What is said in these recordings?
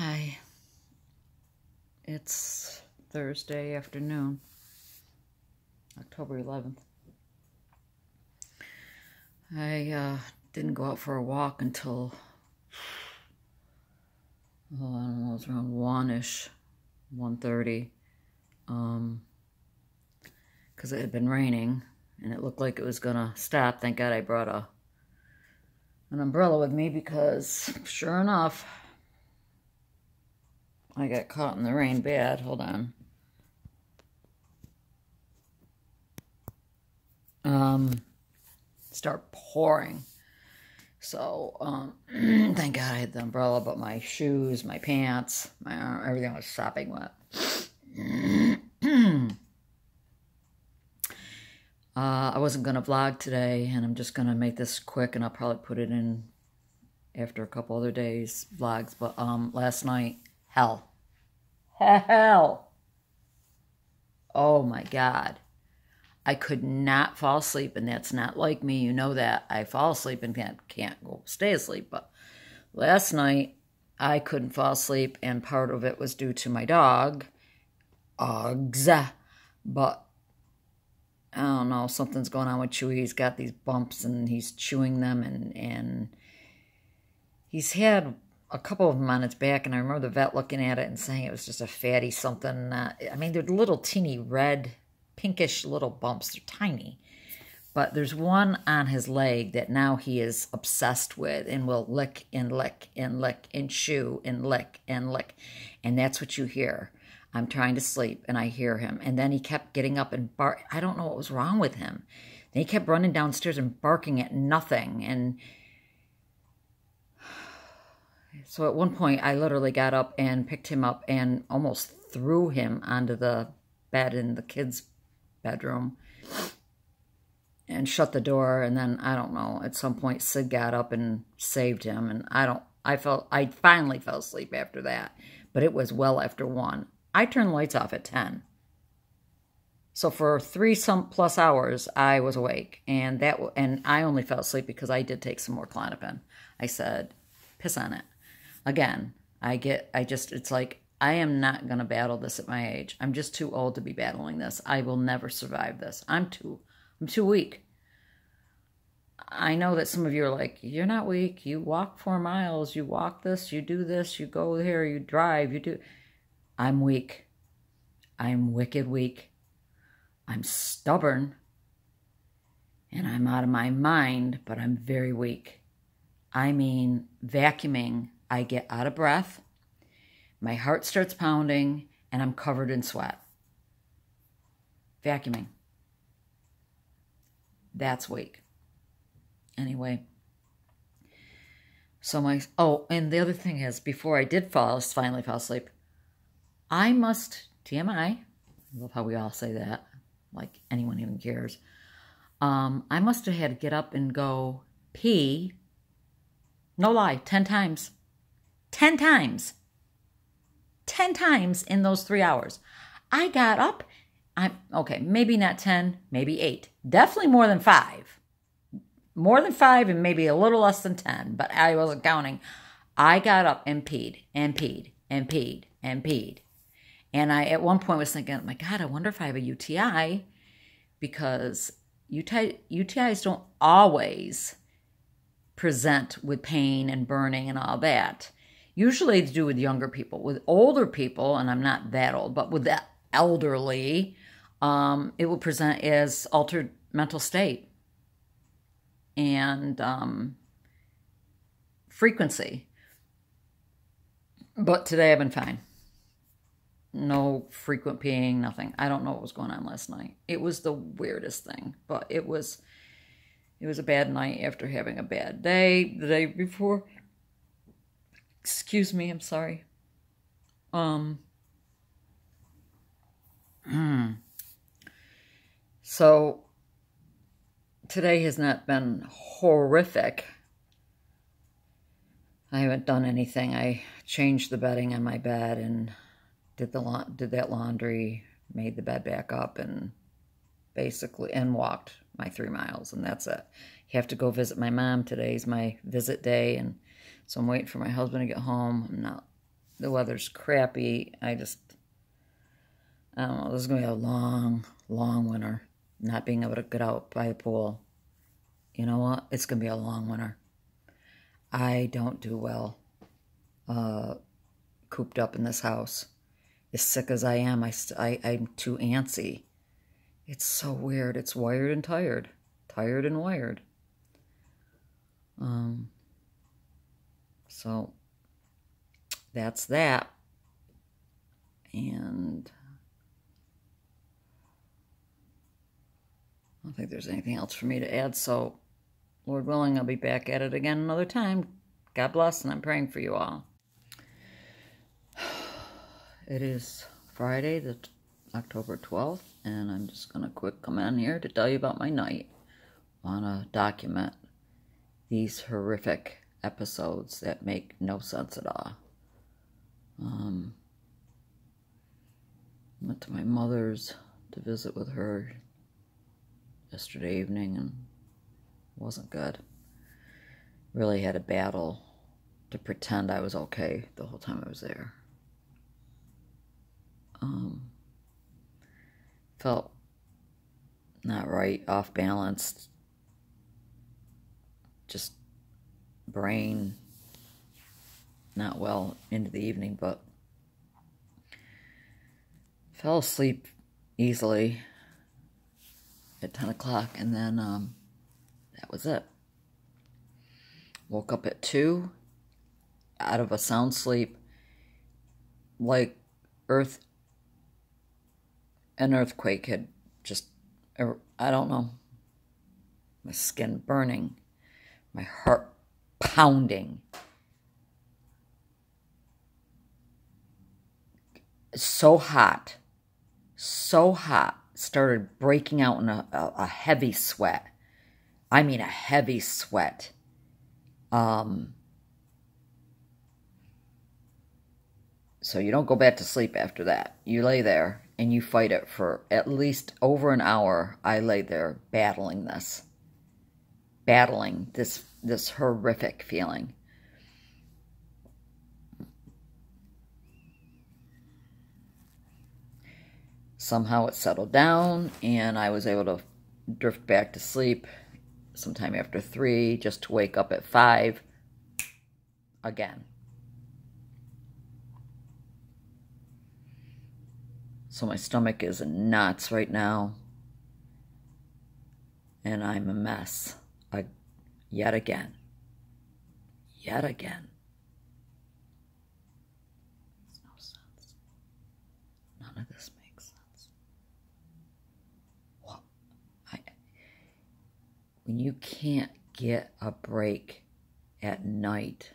Hi, it's Thursday afternoon, October 11th. I didn't go out for a walk until, I don't know, it was around 1-ish, 1:30, because it had been raining, and it looked like it was gonna stop. Thank God I brought an umbrella with me, because sure enough, I got caught in the rain bad. Hold on. Start pouring. So, thank God I had the umbrella, but my shoes, my pants, my arm, everything was sopping wet. I wasn't going to vlog today, and I'm just going to make this quick, and I'll probably put it in after a couple other days' vlogs. But last night, hell. Oh my God. I could not fall asleep, and that's not like me. You know that. I fall asleep and can't go stay asleep. But last night, I couldn't fall asleep, and part of it was due to my dog. But I don't know, something's going on with Chewy. He's got these bumps, and he's chewing them, and he's had a couple of them on his back, and I remember the vet looking at it and saying it was just a fatty something. I mean, they're little teeny red, pinkish little bumps. They're tiny. But there's one on his leg that now he is obsessed with and will lick and lick and lick and chew and lick and lick. And that's what you hear. I'm trying to sleep, and I hear him. And then he kept getting up and bark. I don't know what was wrong with him. Then he kept running downstairs and barking at nothing. And so at one point, I literally got up and picked him up and almost threw him onto the bed in the kids' bedroom and shut the door. And then, I don't know, at some point, Sid got up and saved him. And I finally fell asleep after that. But it was well after 1. I turned the lights off at 10. So for 3+ hours, I was awake. And I only fell asleep because I did take some more Klonopin. I said, piss on it. Again, it's like, I am not going to battle this at my age. I'm just too old to be battling this. I will never survive this. I'm too weak. I know that some of you are like, you're not weak. You walk 4 miles. You walk this. You do this. You go here. You drive. You do. I'm weak. I'm wicked weak. I'm stubborn. And I'm out of my mind, but I'm very weak. I mean, vacuuming, I get out of breath. My heart starts pounding, and I'm covered in sweat. Vacuuming. That's weak. Anyway. And the other thing is, before I did finally fall asleep, I must, TMI, I love how we all say that, like anyone even cares. I must have had to get up and go pee, no lie, 10 times. 10 times. 10 times in those 3 hours. I got up, okay, maybe not 10, maybe 8. Definitely more than 5. More than 5 and maybe a little less than 10, but I wasn't counting. I got up and peed and peed and peed and peed. And I, at one point, was thinking, oh my God, I wonder if I have a UTI, because UTIs don't always present with pain and burning and all that. Usually to do with younger people. With older people, and I'm not that old, but with the elderly, it will present as altered mental state and frequency. But today I've been fine. No frequent peeing, nothing. I don't know what was going on last night. It was the weirdest thing, but it was a bad night after having a bad day the day before. Excuse me, I'm sorry. So today has not been horrific. I haven't done anything. I changed the bedding on my bed and did that laundry, made the bed back up, and walked my 3 miles, and that's it. You have to go visit my mom. Today's my visit day, and so I'm waiting for my husband to get home. I'm not the weather's crappy. I don't know, this is going to be a long, long winter. Not being able to get out by the pool. You know what? It's going to be a long winter. I don't do well cooped up in this house. As sick as I am, I'm too antsy. It's so weird. It's wired and tired. Tired and wired. So that's that. And I don't think there's anything else for me to add. So, Lord willing, I'll be back at it again another time. God bless, and I'm praying for you all. It is Friday, October 12th, and I'm just going to quick come in here to tell you about my night. I want to document these horrific episodes that make no sense at all. Went to my mother's to visit with her yesterday evening, and it wasn't good. Really had a battle to pretend I was okay the whole time I was there. Felt not right, off balance, just brain not well into the evening, but fell asleep easily at 10 o'clock, and then that was it. Woke up at 2 out of a sound sleep, like an earthquake had just, I don't know, my skin burning, my heart pounding. So hot, started breaking out in a heavy sweat. I mean a heavy sweat. So you don't go back to sleep after that. You lay there and you fight it for at least over an hour. I lay there battling this horrific feeling. Somehow it settled down, and I was able to drift back to sleep sometime after 3, just to wake up at 5 again. So my stomach is in knots right now, and I'm a mess. Yet again. Makes no sense. None of this makes sense. Well, when you can't get a break at night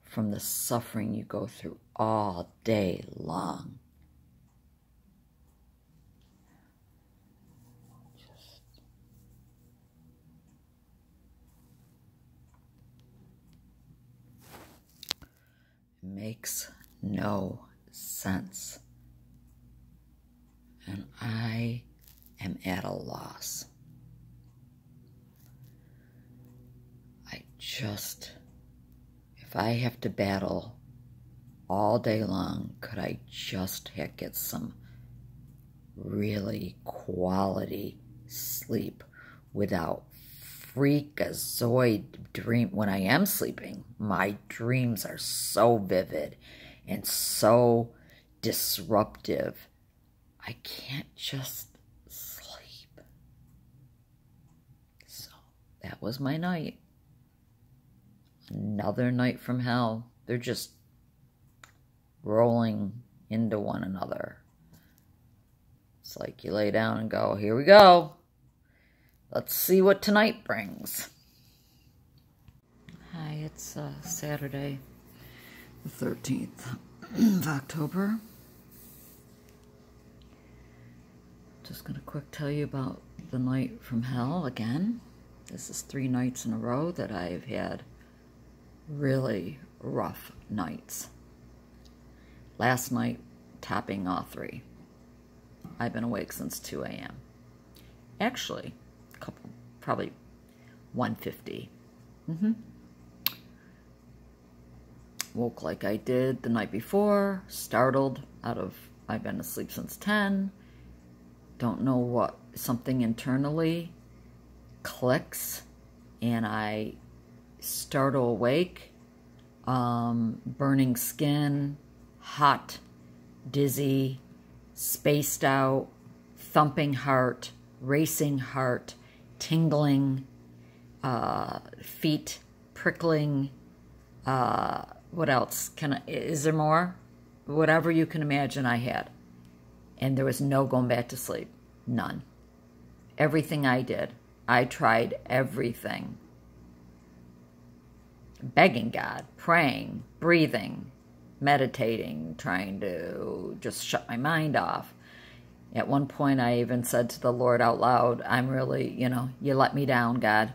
from the suffering you go through all day long, makes no sense. And I am at a loss. If I have to battle all day long, could I just get some really quality sleep without freakazoid dream? When I am sleeping, my dreams are so vivid and so disruptive. I can't just sleep. So that was my night. Another night from hell. They're just rolling into one another. It's like you lay down and go, here we go. Let's see what tonight brings. Hi, it's Saturday, the 13th of October. Just going to quick tell you about the night from hell again. This is 3 nights in a row that I've had really rough nights. Last night, topping all 3. I've been awake since 2 a.m. Actually, probably 1:50. Woke like I did the night before, startled I've been asleep since 10. Don't know what, something internally clicks and I startle awake. Burning skin, hot, dizzy, spaced out, thumping heart, racing heart, tingling, feet prickling. What else? Is there more? Whatever you can imagine I had. And there was no going back to sleep. None. Everything I did. I tried everything. Begging God, praying, breathing, meditating, trying to just shut my mind off. At one point, I even said to the Lord out loud, I'm really, you let me down, God.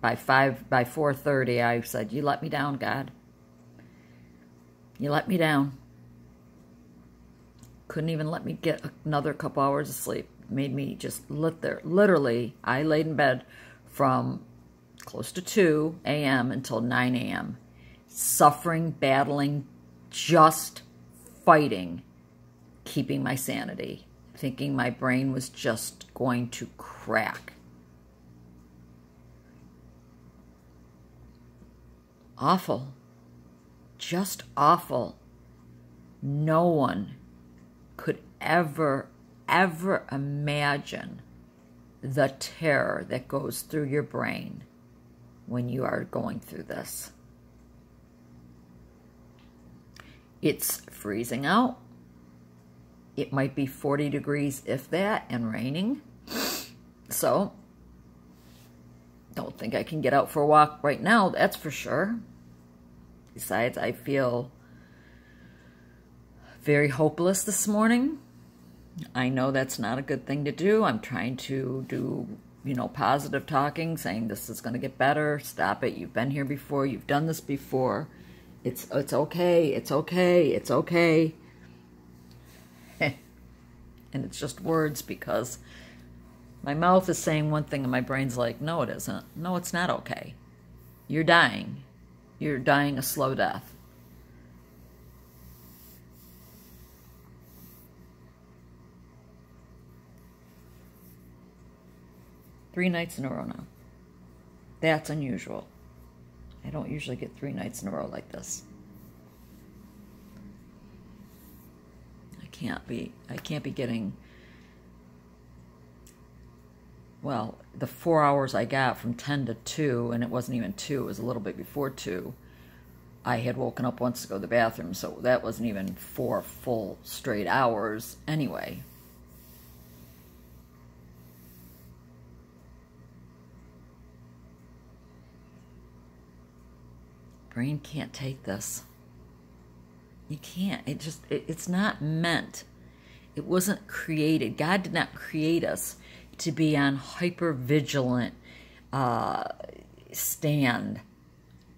By 4:30, I said, you let me down, God. You let me down. Couldn't even let me get another couple hours of sleep. Made me just lit there. Literally, I laid in bed from close to 2 a.m. until 9 a.m. Suffering, battling, just fighting, keeping my sanity. Thinking my brain was just going to crack. Awful. Just awful. No one could ever imagine the terror that goes through your brain when you are going through this. It's freezing out. It might be 40 degrees, if that, and raining. So, don't think I can get out for a walk right now, that's for sure. Besides, I feel very hopeless this morning. I know that's not a good thing to do. I'm trying to do, positive talking, saying this is going to get better. Stop it. You've been here before. You've done this before. It's okay. It's okay. It's okay. And it's just words because my mouth is saying one thing and my brain's like, no, it isn't. No, it's not okay. You're dying. You're dying a slow death. Three nights in a row now. That's unusual. I don't usually get 3 nights in a row like this. I can't be getting, well, the 4 hours I got from 10 to 2, and it wasn't even 2, it was a little bit before 2. I had woken up once to go to the bathroom, so that wasn't even 4 full straight hours anyway. Brain can't take this. You can't. It's not meant. It wasn't created. God did not create us to be on hyper-vigilant stand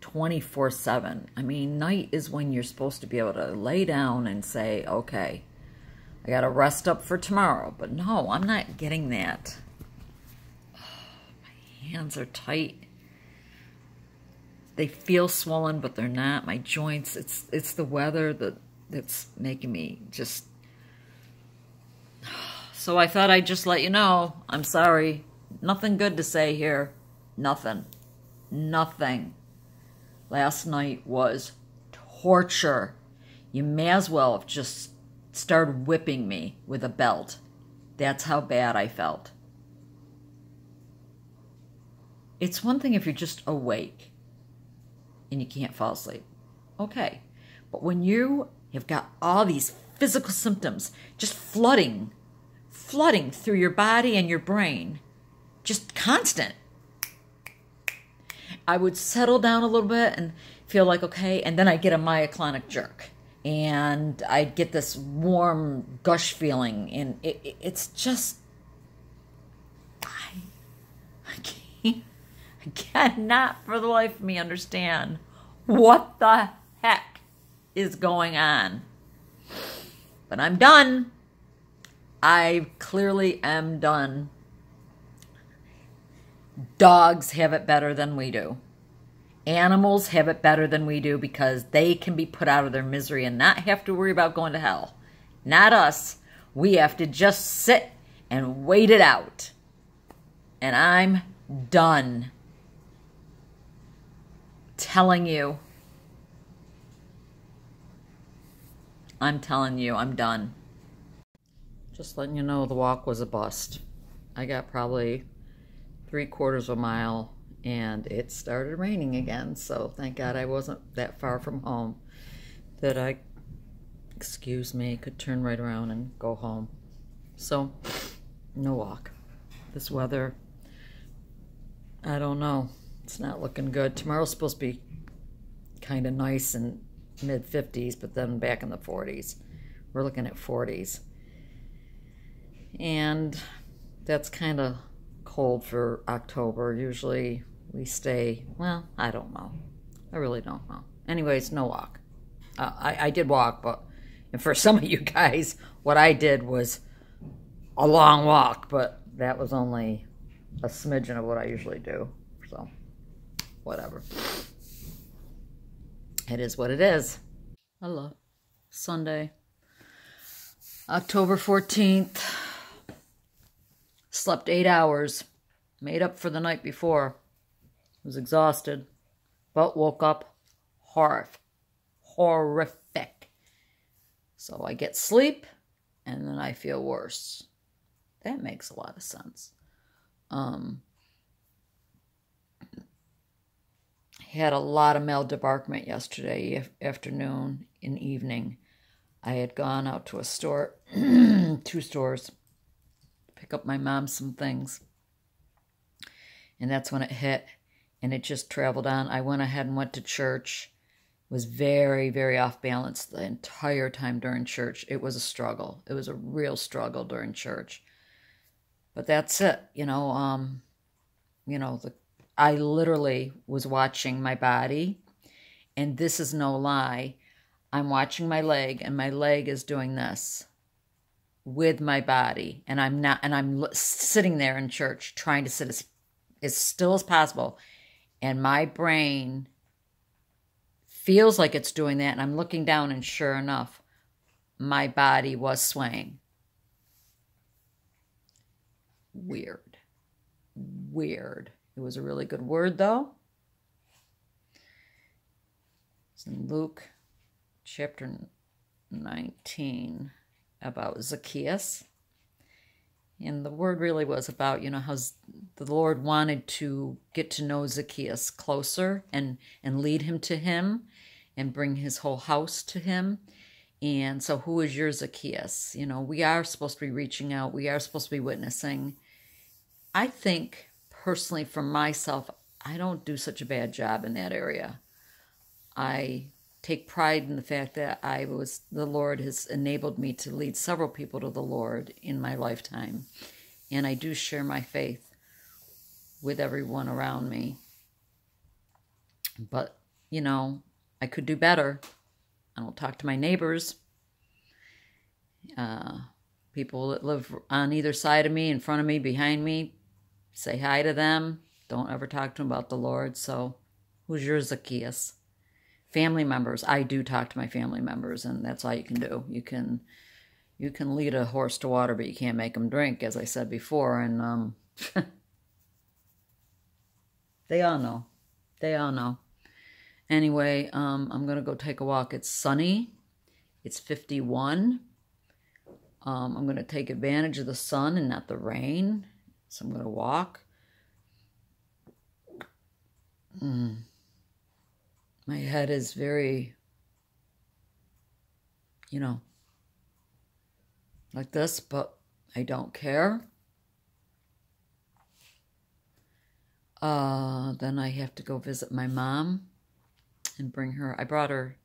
24/7. I mean, night is when you're supposed to be able to lay down and say, okay, I got to rest up for tomorrow. But no, I'm not getting that. Oh, my hands are tight. They feel swollen, but they're not. My joints, it's the weather that's making me just... So I thought I'd just let you know. I'm sorry. Nothing good to say here. Nothing. Nothing. Last night was torture. You may as well have just started whipping me with a belt. That's how bad I felt. It's one thing if you're just awake and you can't fall asleep. Okay. But when you have got all these physical symptoms just flooding through your body and your brain, just constant, I would settle down a little bit and feel like, okay, and then I get a myoclonic jerk. And I'd get this warm gush feeling. And it's just, I cannot for the life of me understand what the heck is going on. But I'm done. I clearly am done. Dogs have it better than we do. Animals have it better than we do because they can be put out of their misery and not have to worry about going to hell. Not us. We have to just sit and wait it out. And I'm done telling you. I'm telling you, I'm done. Just letting you know the walk was a bust. I got probably 3/4 of a mile and it started raining again. So thank God I wasn't that far from home that I, excuse me, could turn right around and go home. So no walk. This weather, I don't know. It's not looking good. Tomorrow's supposed to be kind of nice and mid-50s, but then back in the 40s. We're looking at 40s. And that's kind of cold for October. Usually we stay, well, I don't know. I really don't know. Anyways, no walk. I did walk, but and for some of you guys, what I did was a long walk, but that was only a smidgen of what I usually do. So, whatever. It is what it is. Hello. Sunday, October 14th. Slept 8 hours. Made up for the night before. Was exhausted. But woke up horrific. So I get sleep, and then I feel worse. That makes a lot of sense. Had a lot of mail debarkment yesterday afternoon and evening. I had gone out to a store, 2 stores, to pick up my mom some things. And that's when it hit, and it just traveled on. I went ahead and went to church. Was very, very off balance the entire time during church. It was a struggle. It was a real struggle during church. But that's it, I literally was watching my body, and this is no lie. I'm watching my leg, and my leg is doing this with my body, and I'm sitting there in church trying to sit as still as possible, and my brain feels like it's doing that, and I'm looking down, and sure enough, my body was swaying. Weird. It was a really good word, though. It's in Luke chapter 19 about Zacchaeus. And the word really was about, how the Lord wanted to get to know Zacchaeus closer and lead him to him and bring his whole house to him. And so who is your Zacchaeus? We are supposed to be reaching out. We are supposed to be witnessing. I think, personally, for myself, I don't do such a bad job in that area. I take pride in the fact that the Lord has enabled me to lead several people to the Lord in my lifetime. And I do share my faith with everyone around me. But, I could do better. I don't talk to my neighbors. People that live on either side of me, in front of me, behind me, say hi to them. Don't ever talk to them about the Lord. So, who's your Zacchaeus? Family members. I do talk to my family members, and that's all you can do. You can lead a horse to water, but you can't make them drink, as I said before. And they all know. They all know. Anyway, I'm going to go take a walk. It's sunny. It's 51. I'm going to take advantage of the sun and not the rain. So I'm going to walk. My head is very, like this, but I don't care. Then I have to go visit my mom and bring her. I brought her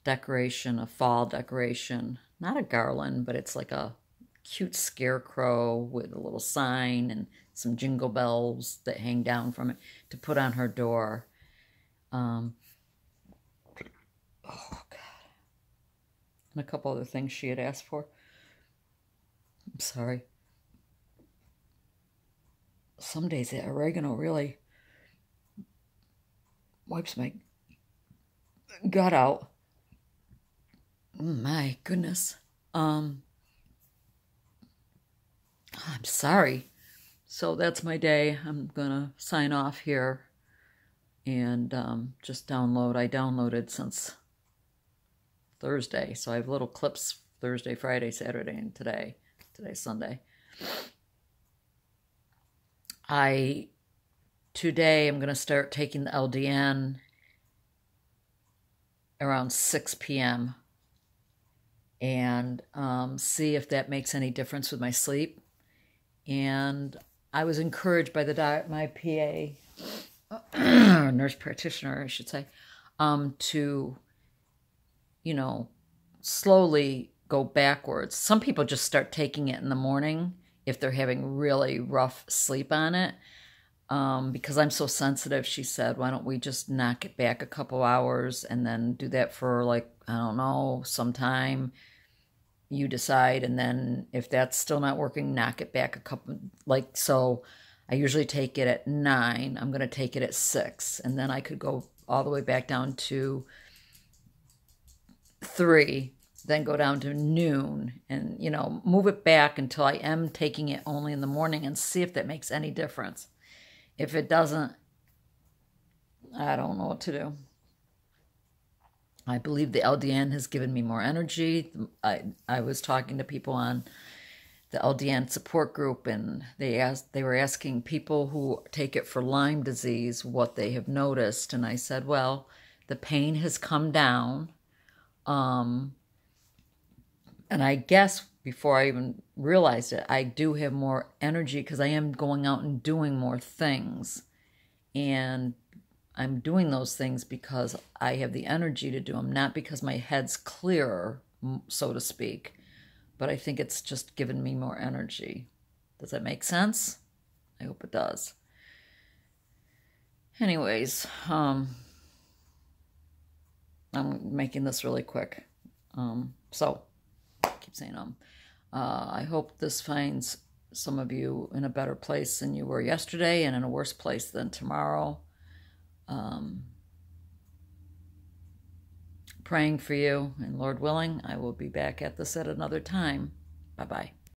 decoration, a fall decoration. Not a garland, but it's like a cute scarecrow with a little sign and some jingle bells that hang down from it to put on her door. Oh, God. And a couple other things she had asked for. I'm sorry. Some days that oregano really wipes my gut out. My goodness. I'm sorry. So that's my day. I'm gonna sign off here and just download. I downloaded since Thursday, so I have little clips Thursday, Friday, Saturday, and today. Today's Sunday. Today I'm gonna start taking the LDN around 6 p.m. and see if that makes any difference with my sleep. And I was encouraged by my PA, or nurse practitioner, I should say, to, slowly go backwards. Some people just start taking it in the morning if they're having really rough sleep on it. Because I'm so sensitive, she said, why don't we just knock it back a couple hours and then do that for I don't know, some time. You decide, and then if that's still not working, knock it back a couple, so I usually take it at 9. I'm going to take it at 6, and then I could go all the way back down to 3, then go down to noon, and, move it back until I am taking it only in the morning and see if that makes any difference. If it doesn't, I don't know what to do. I believe the LDN has given me more energy. I was talking to people on the LDN support group, and they were asking people who take it for Lyme disease what they have noticed, and I said, well, the pain has come down, and I guess before I even realized it, I do have more energy because I am going out and doing more things, and I'm doing those things because I have the energy to do them, not because my head's clearer, so to speak. But I think it's just given me more energy. Does that make sense? I hope it does. Anyways, I'm making this really quick. So, I keep saying I hope this finds some of you in a better place than you were yesterday and in a worse place than tomorrow. Praying for you, and Lord willing, I will be back at this at another time. Bye-bye.